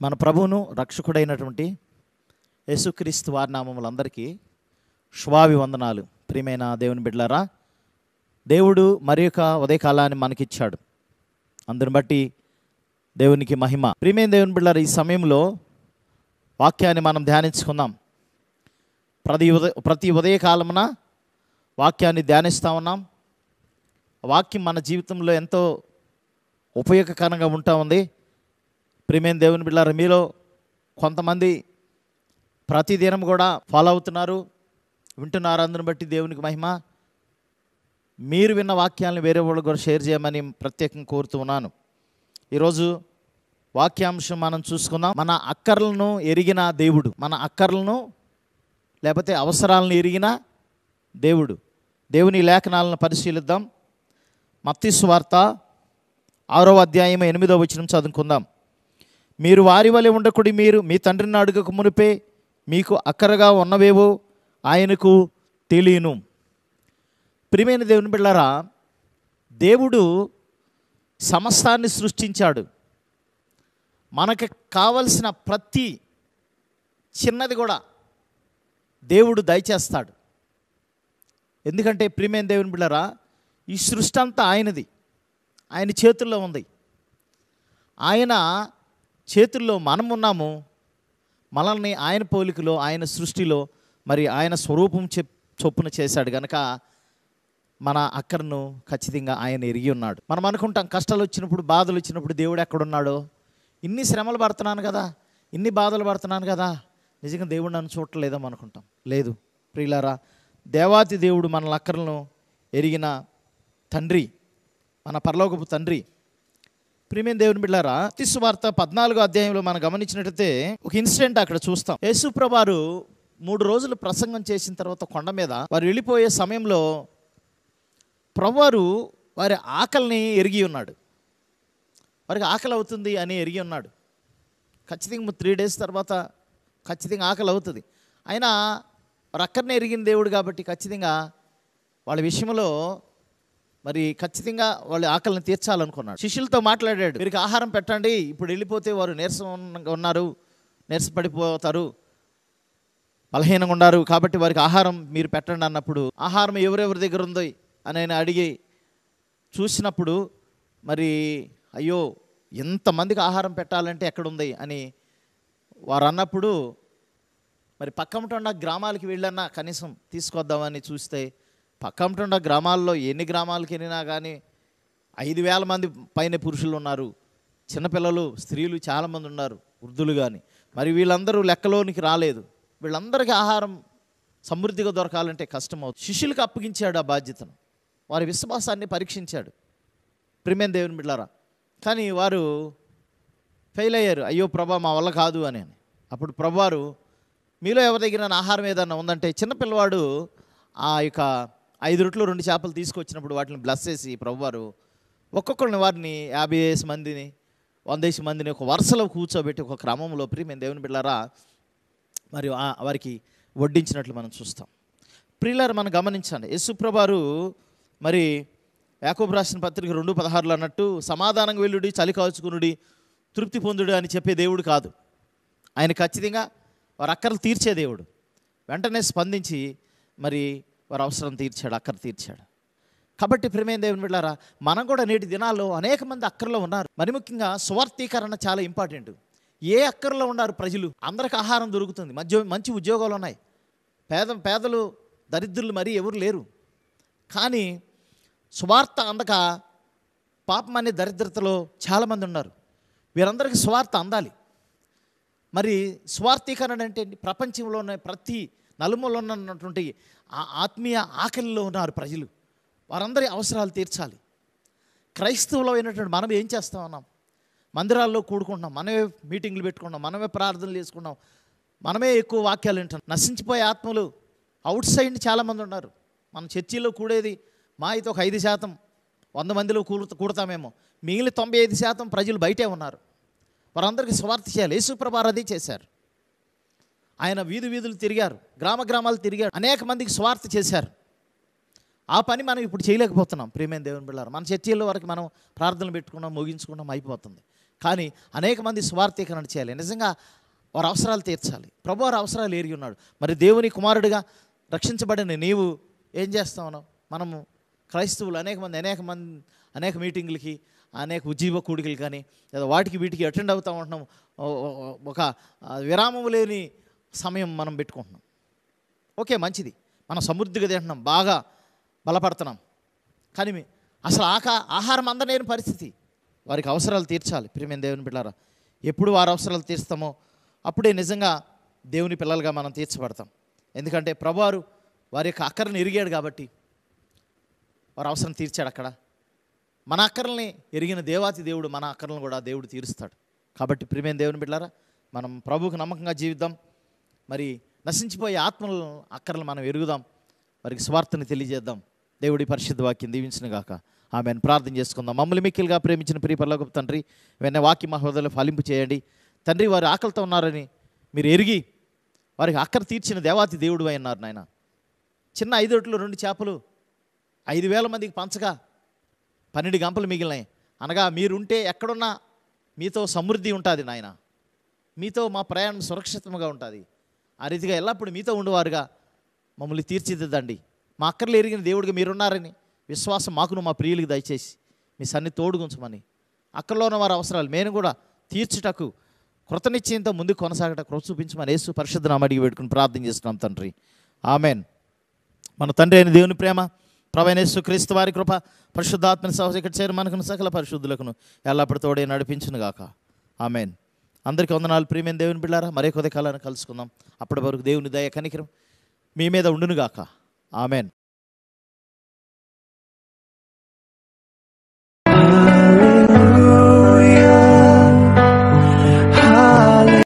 మన ప్రభువును రక్షకుడైనటువంటి యేసుక్రీస్తు వారి నామములందరికీ శుభాభివందనాలు. ప్రియమైన దేవుని బిడ్డలారా, దేవుడు మరి యొక్క ఉదయకాలాన్ని మనకిచ్చాడు. అందుని బట్టి దేవునికి మహిమ. ప్రియమైన దేవుని బిడ్డలారా, ఈ సమయంలో వాక్యాన్ని మనం ధ్యానించుకుందాం. ప్రతి ఉదయకాలమున వాక్యాన్ని ధ్యానిస్తూ ఉన్నాం. వాక్యం మన జీవితంలో ఎంతో ఉపయోగకరంగా ఉంటా ఉంది. ప్రియమైన దేవుని బిడ్డలారా, మీలో కొంతమంది ప్రతిదినం కూడా ఫాలో అవుతున్నారు, వింటున్నారు. అందుని బట్టి దేవునికి మహిమ. మీరు విన్న వాక్యాలను వేరే వాళ్ళకు కూడా షేర్ చేయమని ప్రత్యేకంగా కోరుతూ ఉన్నాను. ఈరోజు వాక్యాంశం మనం చూసుకుందాం. మన అక్కర్లను ఎరిగిన దేవుడు, మన అక్కర్లను లేకపోతే అవసరాలను ఎరిగిన దేవుడు. దేవుని లేఖనాలను పరిశీలిద్దాం. మత్తయి సువార్త 6వ అధ్యాయం 8వ వచనం చదువుకుందాం. మీరు వారి వలె ఉండకుడి, మీరు మీ తండ్రిని అడుగక మునిపే మీకు అక్కరగా ఉన్నవేవో ఆయనకు తెలియను. ప్రియమైన దేవుని బిడ్డలారా, దేవుడు సమస్తాన్ని సృష్టించాడు. మనకు కావలసిన ప్రతి చిన్నది కూడా దేవుడు దయచేస్తాడు. ఎందుకంటే ప్రియమైన దేవుని బిడ్డలారా, ఈ సృష్టి అంతా ఆయనది, ఆయన చేతుల్లో ఉంది. ఆయన చేతుల్లో మనం ఉన్నాము. మనల్ని ఆయన పోలికలో, ఆయన సృష్టిలో మరి ఆయన స్వరూపం చొప్పున చేశాడు కనుక మన అక్కర్ను ఖచ్చితంగా ఆయన ఎరిగి ఉన్నాడు. మనం అనుకుంటాం, కష్టాలు వచ్చినప్పుడు, బాధలు వచ్చినప్పుడు దేవుడు ఎక్కడున్నాడో. ఇన్ని శ్రమలు పడుతున్నాను కదా, ఇన్ని బాధలు పడుతున్నాను కదా, నిజంగా దేవుడు నన్ను చూడలేదేమో అనుకుంటాం. లేదు ప్రియులారా, దేవాతి దేవుడు మన అక్కర్లను ఎరిగిన తండ్రి, మన పరలోకపు తండ్రి. ప్రియమైన దేవుని బిడ్డలారా, మత్తయి సువార్త 14వ అధ్యాయంలో మనం గమనించినట్లయితే ఒక ఇన్సిడెంట్ అక్కడ చూస్తాం. యేసు ప్రభువారు 3 రోజులు ప్రసంగం చేసిన తర్వాత కొండ మీద వారు వెళ్ళిపోయే సమయంలో ప్రభువారు వారి ఆకలిని ఎరిగి ఉన్నాడు. వారికి ఆకలి అవుతుంది అని ఎరిగి ఉన్నాడు. ఖచ్చితంగా 3 days తర్వాత ఖచ్చితంగా ఆకలి అవుతుంది. అయినా వారు అక్కడనే ఎరిగిన దేవుడు కాబట్టి ఖచ్చితంగా వాళ్ళ విషయంలో మరి ఖచ్చితంగా వాళ్ళ ఆకలిని తీర్చాలనుకున్నాడు. శిష్యులతో మాట్లాడాడు, వీరికి ఆహారం పెట్టండి, ఇప్పుడు వెళ్ళిపోతే వారు నీరసంగా ఉన్నారు, నీరసపడిపోతారు, బలహీనంగా ఉన్నారు, కాబట్టి వారికి ఆహారం మీరు పెట్టండి అన్నప్పుడు, ఆహారం ఎవరెవరి దగ్గర ఉందో అని ఆయన అడిగి చూసినప్పుడు మరి అయ్యో ఎంతమందికి ఆహారం పెట్టాలంటే ఎక్కడుంది అని వారు అన్నప్పుడు మరి పక్కమటొండ గ్రామాలకి వెళ్ళన్నా కనీసం తీసుకొద్దామని చూస్తే పక్కమటొండ గ్రామాల్లో ఎన్ని గ్రామాలకి వెళ్ళినా కానీ 5,000 మంది పైన పురుషులు ఉన్నారు, చిన్నపిల్లలు, స్త్రీలు చాలామంది ఉన్నారు, వృద్ధులు కానీ. మరి వీళ్ళందరూ లెక్కలోనికి రాలేదు. వీళ్ళందరికీ ఆహారం సమృద్ధిగా దొరకాలంటే కష్టమవుతుంది. శిష్యులకు అప్పగించాడు ఆ బాధ్యతను, వారి విశ్వాసాన్ని పరీక్షించాడు. ప్రియమైన దేవుని బిడ్డలారా, కానీ వారు ఫెయిల్ అయ్యారు. అయ్యో ప్రభా, మా వల్ల కాదు అని. అప్పుడు ప్రభువారు, మీలో ఎవరి దగ్గర ఆహారం ఏదన్నా ఉందంటే, చిన్నపిల్లవాడు ఆ యొక్క 5 రొట్టెలు 2 చేపలు తీసుకొచ్చినప్పుడు వాటిని బ్లెస్ చేసి ప్రభువారు ఒక్కొక్కరిని వారిని 50 మందిని 100 మందిని ఒక వరుసలో కూర్చోబెట్టి ఒక క్రమంలో ప్రియమైన దేవుని బిడ్డలారా మరి వారికి వడ్డించినట్లు మనం చూస్తాం. ప్రియులారా, మనం గమనించండి, యేసు ప్రభువారు మరి యాకోబు రాసిన పత్రిక 2:16 అన్నట్టు సమాధానంగా వెళ్ళుడి, చలి కాచుకునుడి, తృప్తి పొందుడు అని చెప్పే దేవుడు కాదు. ఆయన ఖచ్చితంగా వారి అక్కర్లు తీర్చే దేవుడు. వెంటనే స్పందించి మరి వారి అవసరం తీర్చాడు, అక్కర తీర్చాడు. కాబట్టి ప్రియమైన దేవుని బిడ్డలారా, మనం కూడా నేటి దినాల్లో అనేక మంది అక్కర్లో ఉన్నారు. మరి ముఖ్యంగా సువార్తీకరణ చాలా ఇంపార్టెంట్. ఏ అక్కర్లో ఉన్నారు ప్రజలు? అందరికి ఆహారం దొరుకుతుంది, మంచి ఉద్యోగాలు ఉన్నాయి, పేదలు దరిద్రులు మరీ ఎవరు లేరు. కానీ సువార్త అందక పాపం అనే దరిద్రతలో చాలామంది ఉన్నారు. వీరందరికీ సువార్త అందాలి. మరి స్వార్థీకరణ అంటే ప్రపంచంలో ఉన్న ప్రతి నలుమూలలో ఉన్నటువంటి ఆత్మీయ ఆకలిలో ఉన్నారు ప్రజలు. వారందరి అవసరాలు తీర్చాలి. క్రైస్తవులో అయినటువంటి మనం ఏం చేస్తా ఉన్నాం? మందిరాల్లో కూడుకుంటున్నాం, మనమే మీటింగ్లు పెట్టుకుంటాం, మనమే ప్రార్థనలు చేసుకుంటాం, మనమే ఎక్కువ వాక్యాలు వింటున్నాం. నశించిపోయే ఆత్మలు అవుట్ సైడ్ చాలామంది ఉన్నారు. మన చర్చిలో కూడేది మా అయితే ఒక 5%, 100 మందిలో కూడతామేమో. మిగిలిన 95% ప్రజలు బయటే ఉన్నారు. వారందరికీ స్వార్థ చేయాలి. యేసు ప్రభువారు అదే చేశారు. ఆయన వీధులు తిరిగారు, గ్రామాలు తిరిగారు, అనేక మందికి స్వార్థ చేశారు. ఆ పని మనం ఇప్పుడు చేయలేకపోతున్నాం. ప్రియమైన దేవుని బిడ్డలారా, మన చర్చిల వరకు మనం ప్రార్థనలు పెట్టుకున్నాం, ముగించుకున్నాం, అయిపోతుంది. కానీ అనేక మంది స్వార్థీకరణ చేయాలి, నిజంగా వారి అవసరాలు తీర్చాలి. ప్రభు వారి అవసరాలు ఎరిగి ఉన్నాడు. మరి దేవుని కుమారుడిగా రక్షించబడిన నీవు ఏం చేస్తావు? మనము క్రైస్తవులు అనేక మీటింగులకి, అనేక ఉజ్జీవ కూడికలు కానీ లేదా వాటికి వీటికి అటెండ్ అవుతూ ఉంటున్నాం. ఒక విరామం లేని సమయం మనం పెట్టుకుంటున్నాం. ఓకే, మంచిది, మనం సమృద్ధిగా తింటున్నాం, బాగా బలపడుతున్నాం. కానీ అసలు ఆహారం అందలేని పరిస్థితి. వారికి అవసరాలు తీర్చాలి. ప్రియమైన దేవుని బిడ్డలారా, ఎప్పుడు వారి అవసరాలు తీర్స్తామో అప్పుడే నిజంగా దేవుని పిల్లలుగా మనం తీర్చబడతాం. ఎందుకంటే ప్రభువారు వారి యొక్క అక్కరని ఎరిగాడు కాబట్టి వారి అవసరం తీర్చాడు. అక్కడ మన అక్కర్లని ఎరిగిన దేవాతి దేవుడు మన అక్కర్లను కూడా దేవుడు తీరుస్తాడు. కాబట్టి ప్రియమైన దేవుని బిడ్డలారా, మనం ప్రభువుకు నమ్మకంగా జీవిద్దాం. మరి నశించిపోయే ఆత్మల అక్కర్లు మనం ఎరుగుదాం, వారికి స్వార్థని తెలియజేద్దాం. దేవుడి పరిశుద్ధ వాక్యం దీవించిన గాక. ఆమెను ప్రార్థన చేసుకుందాం. మమ్మల్ని మిక్కిలుగా ప్రేమించిన ప్రియ పరలోకపు తండ్రి, వెన్న వాక్యం మా హృదయంలో ఫలింపు చేయండి తండ్రి. వారి ఆకలితో ఉన్నారని మీరు ఎరిగి వారికి అక్కర తీర్చిన దేవాతి దేవుడు అన్నారు నాయన. చిన్న 5 రొట్టెలు 2 చేపలు 5,000 మందికి పంచగా 12 గంపలు మిగిలినాయి. అనగా మీరుంటే ఎక్కడున్నా మీతో సమృద్ధి ఉంటుంది నాయన, మీతో మా ప్రయాణం సురక్షితంగా ఉంటుంది. ఆ రీతిగా ఎల్లప్పుడూ మీతో ఉండేవారుగా మమ్మల్ని తీర్చిదిద్దండి. మా అక్కర్లు ఎరిగిన దేవుడిగా మీరున్నారని విశ్వాసం మాకును మా ప్రియులకి దయచేసి మీ సన్ని తోడుగుంచమని, అక్కర్లో ఉన్న వారి అవసరాలు మేము కూడా తీర్చుటకు కృతనిశ్చయంతో ముందుకు కొనసాగట కృప చూపించమని యేసు పరిశుద్ధ నామమున అడిగి వేడుకుని ప్రార్థన చేస్తున్నాం తండ్రి. ఆమెన్. మన తండ్రి అయిన దేవుని ప్రేమ, ప్రభువైన యేసు క్రీస్తు వారి కృప, పరిశుద్ధాత్మని సహజ చేరి మనకును సకల పరిశుద్ధులకును ఎల్లప్పుడూ తోడే నడిపించును గాక. ఆమెన్. అందరికీ వందనాలు. ప్రియమైన దేవుని బిడ్డలారా, మరే కొద్ది కాలాన్ని కలుసుకుందాం. అప్పటి వరకు దేవుని దయ కనికరం మీ మీద ఉండును గాక. ఆమెన్.